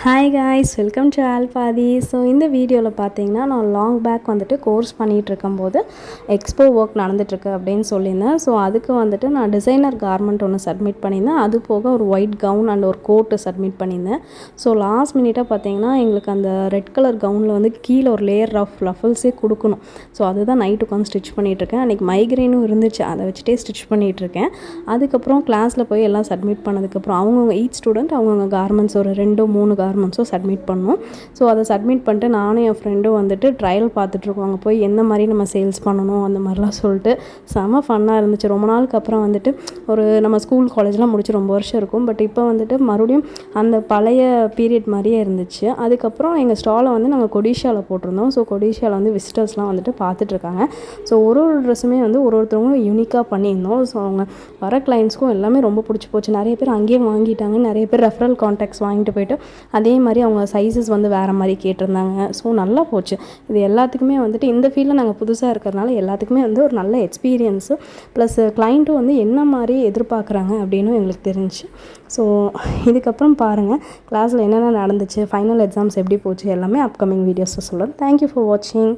Hi guys, welcome to ஆல்பாதி. So இந்த வீடியோவில் பார்த்தீங்கன்னா நான் லாங் பேக் வந்துட்டு கோர்ஸ் பண்ணிகிட்டு இருக்கும்போது எக்ஸ்போ ஒர்க் நடந்துகிட்ருக்கு அப்படின்னு சொல்லியிருந்தேன். ஸோ அதுக்கு வந்துட்டு நான் டிசைனர் கார்மெண்ட் ஒன்று சப்மிட் பண்ணியிருந்தேன். அது போக ஒரு ஒயிட் கவுன் அண்ட் ஒரு கோட்டு சப்மிட் பண்ணியிருந்தேன். ஸோ லாஸ்ட் மினிட்டாக பார்த்தீங்கன்னா எங்களுக்கு அந்த ரெட் கலர் கவுனில் வந்து கீழே ஒரு லேயர் ஆஃப் ரஃபல்ஸே கொடுக்கணும். ஸோ அதுதான் நைட் உட்காந்து ஸ்டிச் பண்ணிகிட்ருக்கேன். அன்றைக்கி மைக்ரைனும் இருந்துச்சு, அதை வச்சுட்டே ஸ்டிச் பண்ணிகிட்ருக்கேன். அதுக்கப்புறம் கிளாஸில் போய் எல்லாம் சப்மிட் பண்ணதுக்கப்புறம் அவங்கவுங்க ஈச் ஸ்டூடெண்ட் அவங்கவுங்க கார்மெண்ட்ஸ் ஒரு 2-3 கார்மெண்ட்ஸும் சப்மிட் பண்ணோம். ஸோ அதை சப்மிட் பண்ணிட்டு நானும் என் ஃப்ரெண்டும் வந்துட்டு ட்ரையல் பார்த்துட்ருக்கோம். அங்கே போய் எந்த மாதிரி நம்ம சேல்ஸ் பண்ணணும் அந்த மாதிரிலாம் சொல்லிட்டு செம ஃபன்னாக இருந்துச்சு. ரொம்ப நாளுக்கு அப்புறம் வந்துட்டு ஒரு நம்ம ஸ்கூல் காலேஜ்லாம் முடிச்சு ரொம்ப வருஷம் இருக்கும். பட் இப்போ வந்துட்டு மறுபடியும் அந்த பழைய பீரியட் மாதிரியே இருந்துச்சு. அதுக்கப்புறம் எங்கள் ஸ்டாலை வந்து நாங்கள் கொடிஷியாவில் போட்டிருந்தோம். ஸோ கொடிஷியாவில் வந்து விசிட்டர்ஸ்லாம் வந்துட்டு பார்த்துட்ருக்காங்க. ஸோ ஒரு ட்ரெஸ்ஸுமே வந்து ஒருத்தவங்களும் யூனிக்காக பண்ணியிருந்தோம். ஸோ அவங்க வர கிளைண்ட்ஸ்க்கும் எல்லாமே ரொம்ப பிடிச்சி போச்சு. நிறைய பேர் அங்கேயே வாங்கிட்டாங்க. நிறைய பேர் ரெஃபரல் கான்டாக்ட்ஸ் வாங்கிட்டு போயிட்டு அதே மாதிரி அவங்க சைஸஸ் வந்து வேறு மாதிரி கேட்டிருந்தாங்க. ஸோ நல்லா போச்சு. இது எல்லாத்துக்குமே வந்துட்டு இந்த ஃபீல்டில் நாங்கள் புதுசாக இருக்கிறதுனால எல்லாத்துக்குமே வந்து ஒரு நல்ல எக்ஸ்பீரியன்ஸு ப்ளஸ் கிளைண்ட்டும் வந்து என்ன மாதிரி எதிர்பார்க்குறாங்க அப்படின்னு எங்களுக்கு தெரிஞ்சுச்சு. ஸோ இதுக்கப்புறம் பாருங்கள் கிளாஸில் என்னென்ன நடந்துச்சு, ஃபைனல் எக்ஸாம்ஸ் எப்படி போச்சு எல்லாமே அப்கமிங் வீடியோஸில் சொல்கிறேன். தேங்க்யூ ஃபார் வாட்சிங்.